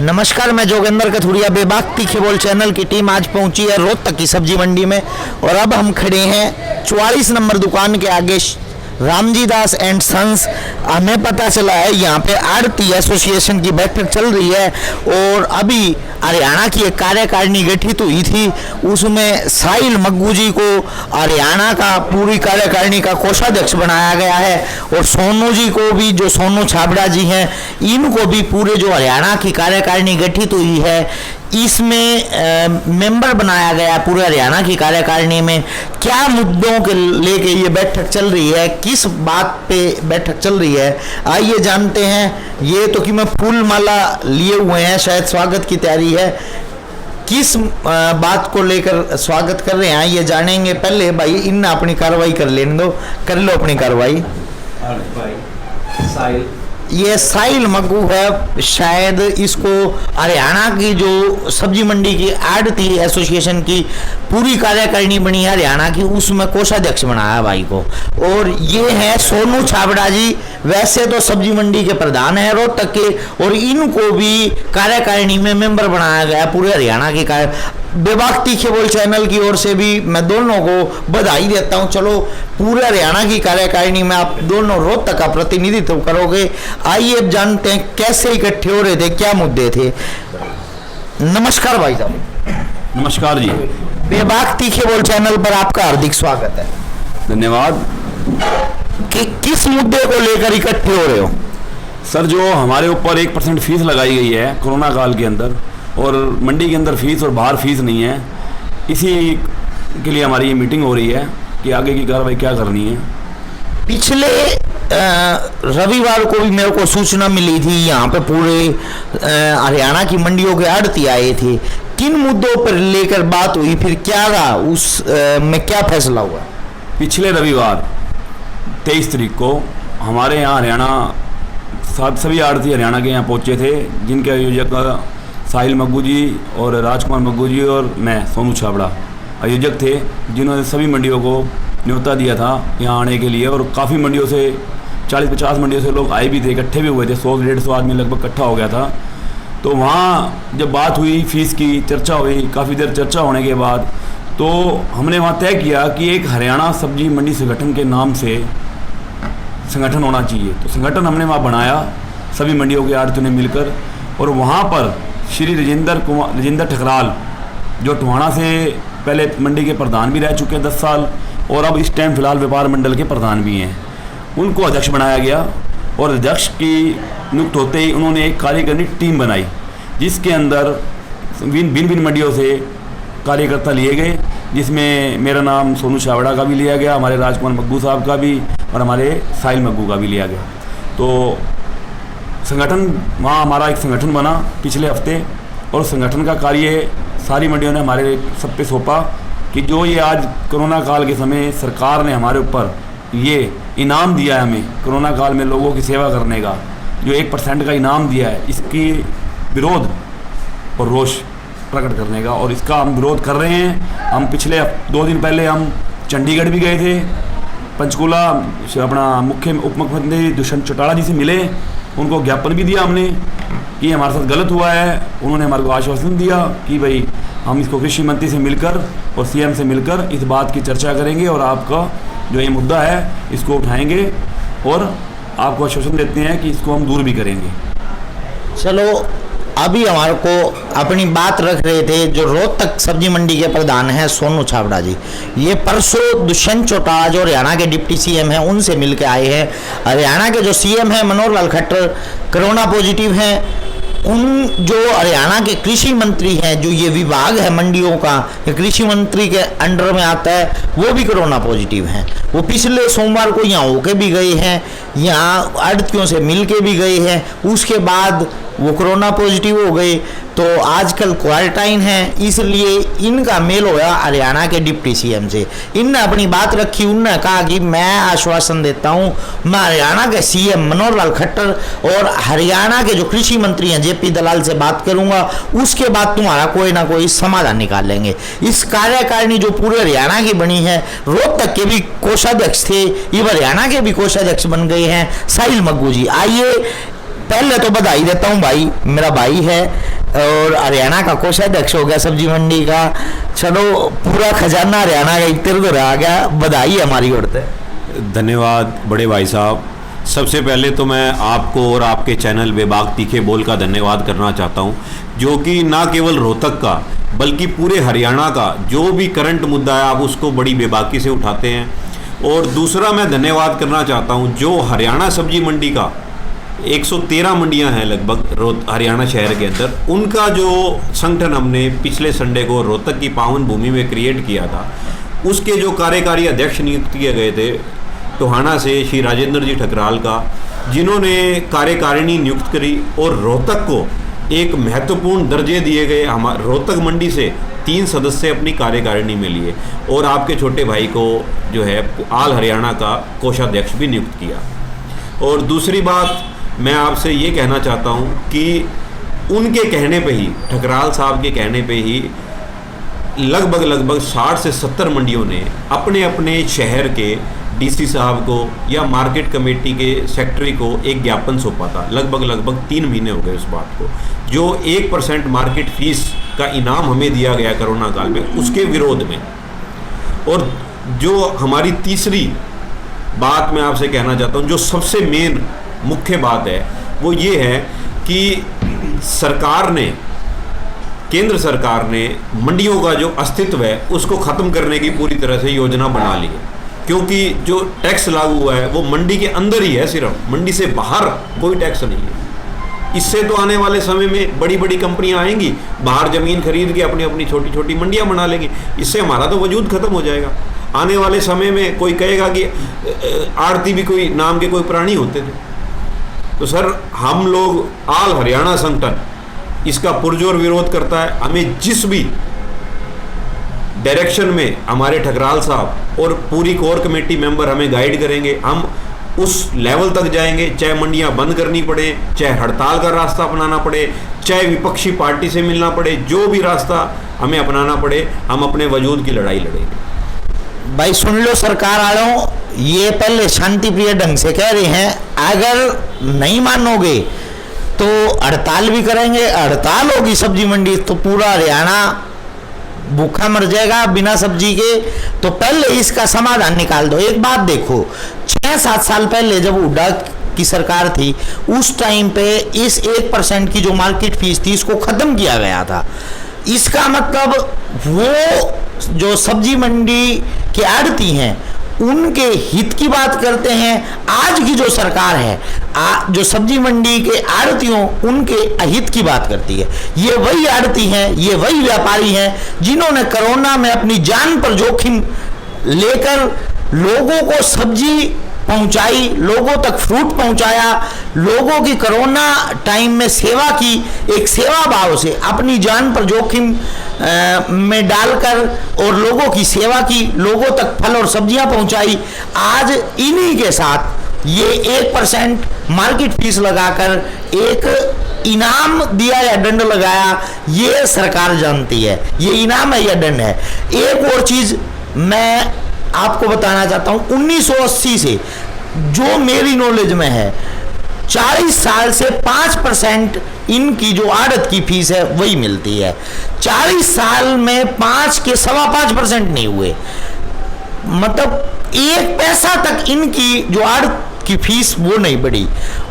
नमस्कार, मैं जोगेंद्र कथुरिया। बेबाक तीखे बोल चैनल की टीम आज पहुंची है रोहतक की सब्जी मंडी में और अब हम खड़े हैं 44 नंबर दुकान के आगे रामजी दास एंड सन्स। हमें पता चला है यहाँ पे आड़ती एसोसिएशन की बैठक चल रही है और अभी हरियाणा की एक कार्यकारिणी गठित हुई थी, उसमें साहिल मग्गू जी को हरियाणा का पूरी कार्यकारिणी का कोषाध्यक्ष बनाया गया है और सोनू जी को भी, जो सोनू छाबड़ा जी हैं, इनको भी पूरे जो हरियाणा की कार्यकारिणी गठित हुई है इसमें मेंबर बनाया गया पूरे हरियाणा की कार्यकारिणी में। क्या मुद्दों के लेके ये बैठक चल रही है, किस बात पे बैठक चल रही है, आइए जानते हैं। ये तो कि मैं फूल माला लिए हुए हैं, शायद स्वागत की तैयारी है। किस बात को लेकर स्वागत कर रहे हैं ये जानेंगे। पहले भाई इन अपनी कार्रवाई कर लेने दो, कर लो अपनी कार्रवाई। ये साहिल मग्गू है, शायद इसको हरियाणा की जो सब्जी मंडी की आड़ती एसोसिएशन की पूरी कार्यकारिणी बनी है हरियाणा की, उसमें कोषाध्यक्ष बनाया भाई को। और ये है सोनू छाबड़ा जी, वैसे तो सब्जी मंडी के प्रधान है रोहतक के, और इनको भी कार्यकारिणी में मेंबर बनाया गया पूरे हरियाणा की बेबाक तीखे बोल चैनल की ओर से भी मैं दोनों को बधाई देता हूं। चलो, पूरे हरियाणा की कार्यकारिणी में आप दोनों रोहतक का प्रतिनिधित्व करोगे। आइए अब जानते हैं कैसे इकट्ठे हो रहे थे, क्या मुद्दे थे। नमस्कार भाई साहब। नमस्कार जी। बेबाक तीखे बोल चैनल पर आपका हार्दिक स्वागत है। धन्यवाद। कि किस मुद्दे को लेकर इकट्ठे हो रहे हो? सर, जो हमारे ऊपर 1% फीस लगाई गई है कोरोना काल के अंदर, और मंडी के अंदर फीस और बाहर फीस नहीं है, इसी के लिए हमारी ये मीटिंग हो रही है कि आगे की कार्रवाई क्या करनी है। पिछले रविवार को भी मेरे को सूचना मिली थी, यहाँ पे पूरे हरियाणा की मंडियों के आड़ती आए थे। किन मुद्दों पर लेकर बात हुई, फिर क्या रहा, उस में क्या फैसला हुआ? पिछले रविवार 23 तारीख को हमारे यहाँ हरियाणा सभी आड़ती हरियाणा के यहाँ पहुँचे थे, जिनके आयोजक साहिल मग्गू जी और राजकुमार मग्गू जी और मैं सोनू छाबड़ा आयोजक थे, जिन्होंने सभी मंडियों को न्योता दिया था यहाँ आने के लिए। और काफ़ी मंडियों से 40-50 मंडियों से लोग आए भी थे, इकट्ठे भी हुए थे, 100-150 आदमी लगभग इकट्ठा हो गया था। तो वहाँ जब बात हुई, फीस की चर्चा हुई, काफ़ी देर चर्चा होने के बाद तो हमने वहाँ तय किया कि एक हरियाणा सब्जी मंडी संगठन के नाम से संगठन होना चाहिए। तो संगठन हमने वहाँ बनाया सभी मंडियों के आड़तियों ने मिलकर, और वहाँ पर श्री राजेंद्र ठकराल, जो टोहाना से पहले मंडी के प्रधान भी रह चुके हैं 10 साल, और अब इस टाइम फिलहाल व्यापार मंडल के प्रधान भी हैं, उनको अध्यक्ष बनाया गया। और अध्यक्ष की नियुक्त होते ही उन्होंने एक कार्यकारिणी टीम बनाई, जिसके अंदर भिन्न मंडियों से कार्यकर्ता लिए गए, जिसमें मेरा नाम सोनू छाबड़ा का भी लिया गया, हमारे राजकुमार मग्गू साहब का भी, और हमारे साहिल मग्गू का भी लिया गया। तो संगठन, वहाँ हमारा एक संगठन बना पिछले हफ्ते, और संगठन का कार्य सारी मंडियों ने हमारे सब पे सौंपा कि जो ये आज कोरोना काल के समय सरकार ने हमारे ऊपर ये इनाम दिया है, हमें कोरोना काल में लोगों की सेवा करने का जो 1% का इनाम दिया है, इसकी विरोध और रोष प्रकट करने का, और इसका हम विरोध कर रहे हैं। हम पिछले 2 दिन पहले हम चंडीगढ़ भी गए थे, पंचकूला अपना उप मुख्यमंत्री दुष्यंत चौटाला जी से मिले, उनको ज्ञापन भी दिया हमने कि हमारे साथ गलत हुआ है। उन्होंने हमारे को आश्वासन दिया कि भाई हम इसको कृषि मंत्री से मिलकर और सीएम से मिलकर इस बात की चर्चा करेंगे, और आपका जो ये मुद्दा है इसको उठाएंगे, और आपको आश्वासन देते हैं कि इसको हम दूर भी करेंगे। चलो, अभी हमारे को अपनी बात रख रहे थे जो रोहतक सब्जी मंडी के प्रधान हैं सोनू छाबड़ा जी। ये परसों दुष्यंत चौटाला जो हरियाणा के डिप्टी सीएम हैं उनसे मिलकर आए हैं। हरियाणा के जो सीएम हैं मनोहर लाल खट्टर कोरोना पॉजिटिव हैं। उन जो हरियाणा के कृषि मंत्री हैं, जो ये विभाग है मंडियों का, ये कृषि मंत्री के अंडर में आता है, वो भी कोरोना पॉजिटिव हैं। वो पिछले सोमवार को यहाँ होके भी गए हैं, यहाँ आड़तियों से मिल के भी गए हैं, उसके बाद वो कोरोना पॉजिटिव हो गए, तो आजकल क्वारंटाइन है, इसलिए इनका मेल होया हरियाणा के डिप्टी सीएम से। इनने अपनी बात रखी, उनने कहा कि मैं आश्वासन देता हूँ, मैं हरियाणा के सीएम मनोहर लाल खट्टर और हरियाणा के जो कृषि मंत्री हैं जेपी दलाल से बात करूंगा, उसके बाद तुम्हारा कोई ना कोई समाधान निकाल लेंगे। इस कार्यकारिणी जो पूरे हरियाणा की बनी है, रोहतक के भी कोषाध्यक्ष थे, ये हरियाणा के भी कोषाध्यक्ष बन गए हैं साहिल मग्गू जी। आइए पहले तो बधाई देता हूँ भाई, मेरा भाई है और हरियाणा का कोषाध्यक्ष हो गया सब्जी मंडी का। चलो पूरा खजाना हरियाणा का इधर आ गया, बधाई है हमारी ओर से। धन्यवाद बड़े भाई साहब। सबसे पहले तो मैं आपको और आपके चैनल बेबाक तीखे बोल का धन्यवाद करना चाहता हूं, जो कि ना केवल रोहतक का बल्कि पूरे हरियाणा का जो भी करंट मुद्दा है आप उसको बड़ी बेबाकी से उठाते हैं। और दूसरा मैं धन्यवाद करना चाहता हूं जो हरियाणा सब्जी मंडी का 113 मंडियां हैं लगभग हरियाणा शहर के अंदर, उनका जो संगठन हमने पिछले संडे को रोहतक की पावन भूमि में क्रिएट किया था, उसके जो कार्यकारी अध्यक्ष नियुक्त किए गए थे टोहाना से श्री राजेंद्र जी ठकराल का, जिन्होंने कार्यकारिणी नियुक्त करी और रोहतक को एक महत्वपूर्ण दर्जे दिए गए। हमारे रोहतक मंडी से 3 सदस्य अपनी कार्यकारिणी में लिए और आपके छोटे भाई को जो है ऑल हरियाणा का कोषाध्यक्ष भी नियुक्त किया। और दूसरी बात मैं आपसे ये कहना चाहता हूँ कि उनके कहने पे ही, ठकराल साहब के कहने पे ही लगभग 60 से 70 मंडियों ने अपने अपने शहर के डीसी साहब को या मार्केट कमेटी के सेक्रेटरी को एक ज्ञापन सौंपा था। लगभग 3 महीने हो गए उस बात को। जो 1% मार्केट फीस का इनाम हमें दिया गया कोरोना काल में, उसके विरोध में। और जो हमारी तीसरी बात मैं आपसे कहना चाहता हूँ, जो सबसे मेन मुख्य बात है वो ये है कि सरकार ने, केंद्र सरकार ने मंडियों का जो अस्तित्व है उसको ख़त्म करने की पूरी तरह से योजना बना ली है। क्योंकि जो टैक्स लागू हुआ है वो मंडी के अंदर ही है, सिर्फ मंडी से बाहर कोई टैक्स नहीं है। इससे तो आने वाले समय में बड़ी बड़ी कंपनियां आएंगी, बाहर ज़मीन खरीद के अपनी अपनी छोटी छोटी मंडियां बना लेंगी। इससे हमारा तो वजूद ख़त्म हो जाएगा। आने वाले समय में कोई कहेगा कि आड़ती भी कोई नाम के कोई प्राणी होते थे। तो सर, हम लोग ऑल हरियाणा संगठन इसका पुरजोर विरोध करता है। हमें जिस भी डायरेक्शन में हमारे ठकराल साहब और पूरी कोर कमेटी मेंबर हमें गाइड करेंगे, हम उस लेवल तक जाएंगे, चाहे मंडियां बंद करनी पड़े, चाहे हड़ताल का रास्ता अपनाना पड़े, चाहे विपक्षी पार्टी से मिलना पड़े, जो भी रास्ता हमें अपनाना पड़े, हम अपने वजूद की लड़ाई लड़ेंगे। भाई सुन लो सरकार वालों, ये पहले शांति प्रिय ढंग से कह रहे हैं, अगर नहीं मानोगे तो हड़ताल भी करेंगे। हड़ताल होगी सब्जी मंडी तो पूरा हरियाणा भूखा मर जाएगा बिना सब्जी के। तो पहले इसका समाधान निकाल दो। एक बात देखो, 6-7 साल पहले जब हुड्डा की सरकार थी, उस टाइम पे इस 1% की जो मार्केट फीस थी इसको खत्म किया गया था। इसका मतलब वो जो सब्जी मंडी के आड़ती हैं उनके हित की बात करते हैं। आज की जो सरकार है, जो सब्जी मंडी के आड़तियों उनके अहित की बात करती है। ये वही आड़ती हैं, ये वही व्यापारी हैं जिन्होंने कोरोना में अपनी जान पर जोखिम लेकर लोगों को सब्जी पहुंचाई, लोगों तक फ्रूट पहुंचाया, लोगों की कोरोना टाइम में सेवा की, एक सेवा भाव से अपनी जान पर जोखिम में डालकर और लोगों की सेवा की, लोगों तक फल और सब्जियां पहुंचाई। आज इन्हीं के साथ ये 1% मार्केट फीस लगाकर एक इनाम दिया या दंड लगाया, ये सरकार जानती है ये इनाम है या दंड है। एक और चीज मैं आपको बताना चाहता हूं, 1980 से जो मेरी नॉलेज में है 40 साल से 5% इनकी जो आड़त की फीस है वही मिलती है। 40 साल में 5 के 5.25% नहीं हुए, मतलब 1 पैसा तक इनकी जो आड़त की फीस वो नहीं बढ़ी।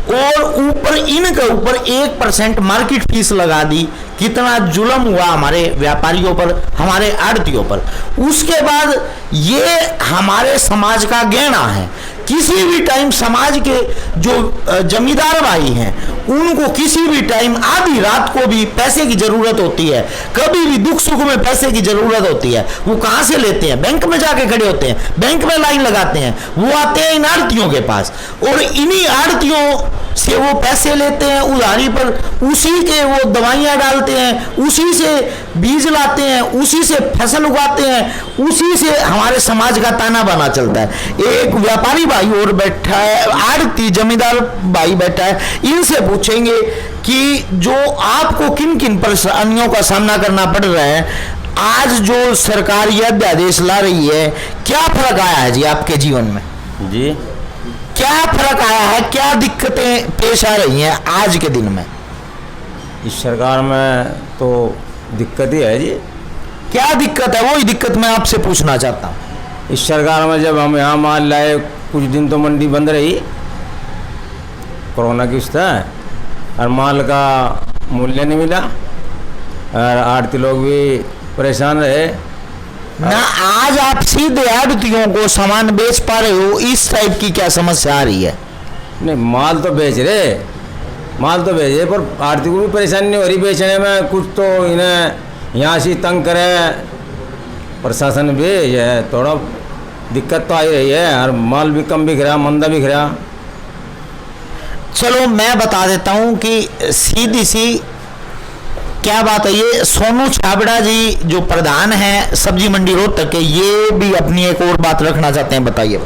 और ऊपर इनके ऊपर 1% मार्केट फीस लगा दी। कितना जुल्म हुआ हमारे व्यापारियों पर, हमारे आड़तियों पर। उसके बाद ये हमारे समाज का गहना है। किसी भी टाइम समाज के जो जमींदार भाई हैं उनको किसी भी टाइम आधी रात को भी पैसे की जरूरत होती है, कभी भी दुख सुख में पैसे की जरूरत होती है। वो कहाँ से लेते हैं? बैंक में जाके खड़े होते हैं, बैंक में लाइन लगाते हैं, वो आते हैं इन आड़तियों के पास और इन्हीं आड़तियों से वो पैसे लेते हैं उधारी पर, उसी के वो दवाइयाँ डालते हैं, उसी से बीज लाते हैं, उसी से फसल उगाते हैं, उसी से हमारे समाज का ताना बाना चलता है। एक व्यापारी भाई और बैठा है, आड़ती जमींदार भाई बैठा है, इनसे पूछेंगे कि जो आपको किन किन परेशानियों का सामना करना पड़ रहा है, आज जो सरकार यह अध्यादेश ला रही है, क्या फर्क आया है जी आपके जीवन में? जी, क्या फर्क आया है, क्या दिक्कतें पेश आ रही हैं आज के दिन में? इस सरकार में तो दिक्कत ही है जी। क्या दिक्कत है, वही दिक्कत मैं आपसे पूछना चाहता हूँ। इस सरकार में जब हम यहाँ माल लाए कुछ दिन तो मंडी बंद रही, कोरोना की स्थिति है, और माल का मूल्य नहीं मिला और आड़ती लोग भी परेशान रहे ना। आज आप सीधे आड़तियों को सामान बेच पा रहे हो, इस टाइप की क्या समस्या आ रही है? नहीं, माल तो बेच रहे पर आड़ती को भी परेशानी नहीं हो रही बेचने में। कुछ तो इन्हें यहाँ से तंग करे प्रशासन भी, यह थोड़ा दिक्कत तो आ ही रही है और माल भी कम बिक रहा, मंदा बिक रहा। चलो मैं बता देता हूं कि सीधी सी क्या बात है। ये सोनू छाबड़ा जी जो प्रधान हैं सब्जी मंडी रोहतक के, ये भी अपनी एक और बात रखना चाहते हैं, बताइए।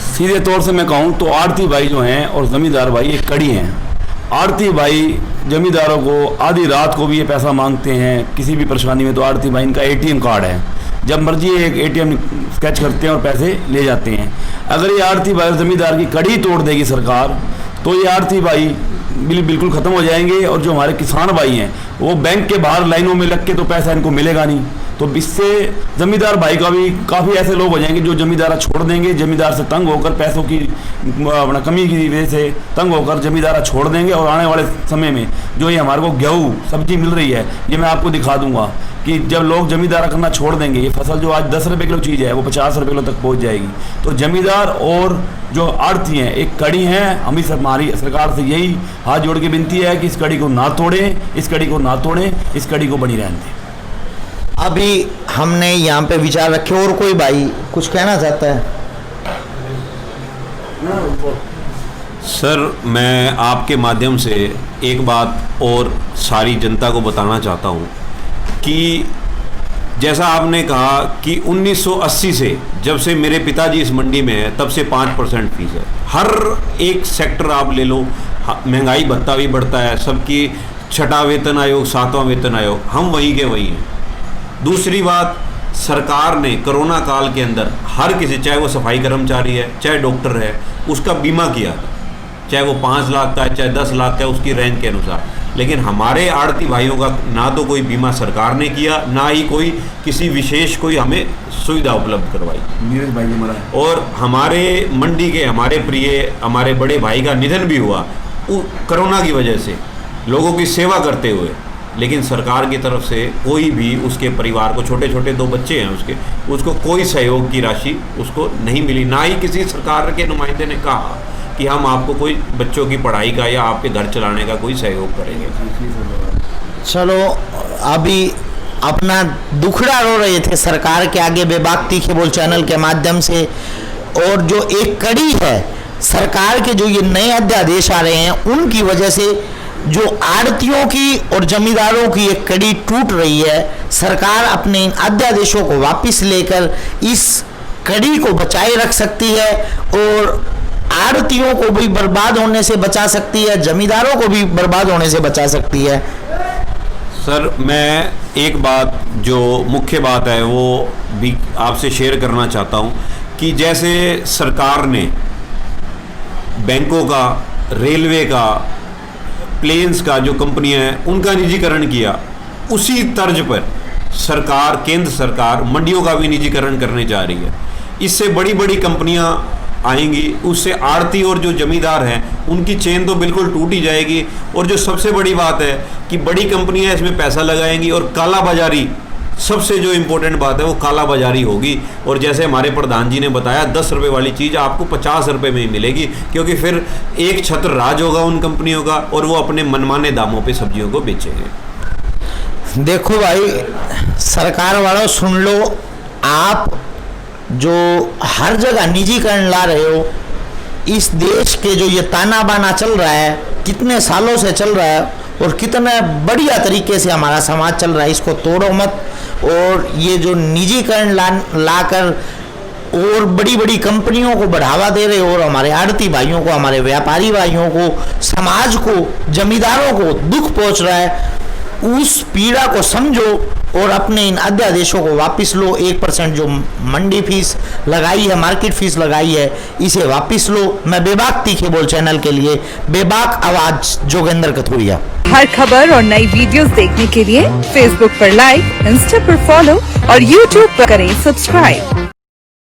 सीधे तौर से मैं कहूँ तो आड़ती भाई जो हैं और ज़मींदार भाई एक कड़ी हैं। आड़ती भाई ज़मींदारों को आधी रात को भी ये पैसा मांगते हैं किसी भी परेशानी में, तो आड़ती भाई इनका ATM कार्ड है, जब मर्जी एक ATM स्केच करते हैं और पैसे ले जाते हैं। अगर ये आड़ती भाई और ज़मींदार की कड़ी तोड़ देगी सरकार, तो ये आड़ती भाई बिल्कुल ख़त्म हो जाएंगे, और जो हमारे किसान भाई हैं वो बैंक के बाहर लाइनों में लग के तो पैसा इनको मिलेगा नहीं। तो इससे ज़मींदार भाई का भी काफ़ी ऐसे लोग हो जाएंगे जो ज़मींदारा छोड़ देंगे, ज़मींदार से तंग होकर पैसों की अपना कमी की वजह से तंग होकर ज़मींदारा छोड़ देंगे। और आने वाले समय में जो ये हमारे को गेहूँ सब्जी मिल रही है, ये मैं आपको दिखा दूंगा कि जब लोग ज़मींदारा करना छोड़ देंगे, ये फसल जो आज 10 रुपये किलो चीज़ है वो 50 रुपये किलो तक पहुँच जाएगी। तो ज़मींदार और जो आड़ती हैं एक कड़ी हैं। हमें हमारी सरकार से यही हाथ जोड़ के विनती है कि इस कड़ी को ना तोड़ें, इस कड़ी को ना तोड़ें, इस कड़ी को बनी रहने दें। अभी हमने यहाँ पे विचार रखे, और कोई भाई कुछ कहना चाहता है? सर, मैं आपके माध्यम से एक बात और सारी जनता को बताना चाहता हूँ कि जैसा आपने कहा कि 1980 से जब से मेरे पिताजी इस मंडी में है तब से 5% फीस है। हर एक सेक्टर आप ले लो, महंगाई भत्ता भी बढ़ता है, सबकी 6वां वेतन आयोग 7वां वेतन आयोग, हम वहीं के वहीं हैं। दूसरी बात, सरकार ने कोरोना काल के अंदर हर किसी, चाहे वो सफाई कर्मचारी है चाहे डॉक्टर है, उसका बीमा किया, चाहे वो 5 लाख का है चाहे 10 लाख का है, उसकी रैंक के अनुसार। लेकिन हमारे आड़ती भाइयों का ना तो कोई बीमा सरकार ने किया, ना ही कोई किसी विशेष कोई हमें सुविधा उपलब्ध करवाई। नीरज भाई ने मरा है। और हमारे मंडी के हमारे प्रिय हमारे बड़े भाई का निधन भी हुआ कोरोना की वजह से, लोगों की सेवा करते हुए। लेकिन सरकार की तरफ से कोई भी उसके परिवार को, छोटे छोटे 2 बच्चे हैं उसको कोई सहयोग की राशि उसको नहीं मिली। ना ही किसी सरकार के नुमाइंदे ने कहा कि हम आपको कोई बच्चों की पढ़ाई का या आपके घर चलाने का कोई सहयोग करेंगे। चलो, अभी अपना दुखड़ा रो रहे थे सरकार के आगे बेबाक तीखे बोल चैनल के माध्यम से, और जो एक कड़ी है सरकार के जो ये नए अध्यादेश आ रहे हैं उनकी वजह से जो आड़तियों की और जमींदारों की एक कड़ी टूट रही है। सरकार अपने इन अध्यादेशों को वापस लेकर इस कड़ी को बचाए रख सकती है और आड़तियों को भी बर्बाद होने से बचा सकती है, जमींदारों को भी बर्बाद होने से बचा सकती है। सर, मैं एक बात जो मुख्य बात है वो भी आपसे शेयर करना चाहता हूँ कि जैसे सरकार ने बैंकों का, रेलवे का, प्लेन्स का जो कंपनियां हैं उनका निजीकरण किया, उसी तर्ज पर सरकार, केंद्र सरकार मंडियों का भी निजीकरण करने जा रही है। इससे बड़ी बड़ी कंपनियां आएंगी, उससे आड़ती और जो जमींदार हैं उनकी चेन तो बिल्कुल टूट ही जाएगी। और जो सबसे बड़ी बात है कि बड़ी कंपनियां इसमें पैसा लगाएंगी और काला बाजारी, सबसे जो इम्पोर्टेंट बात है वो काला बाजारी होगी। और जैसे हमारे प्रधान जी ने बताया 10 रुपये वाली चीज़ आपको 50 रुपये में ही मिलेगी, क्योंकि फिर एक छत्र राज होगा उन कंपनियों का और वो अपने मनमाने दामों पे सब्जियों को बेचेंगे। देखो भाई, सरकार वालों सुन लो, आप जो हर जगह निजीकरण ला रहे हो, इस देश के जो ये ताना बाना चल रहा है, कितने सालों से चल रहा है और कितने बढ़िया तरीके से हमारा समाज चल रहा है, इसको तोड़ो मत। और ये जो निजीकरण लाकर और बड़ी बड़ी कंपनियों को बढ़ावा दे रहे हो और हमारे आड़ती भाइयों को, हमारे व्यापारी भाइयों को, समाज को, जमींदारों को दुख पहुंच रहा है, उस पीड़ा को समझो और अपने इन अध्यादेशों को वापस लो। 1% जो मंडी फीस लगाई है, मार्केट फीस लगाई है, इसे वापस लो। मैं बेबाक तीखे बोल चैनल के लिए बेबाक आवाज जोगेंद्र कथुरिया। हर खबर और नई वीडियोस देखने के लिए फेसबुक पर लाइक, इंस्टा पर फॉलो और यूट्यूब पर करें सब्सक्राइब।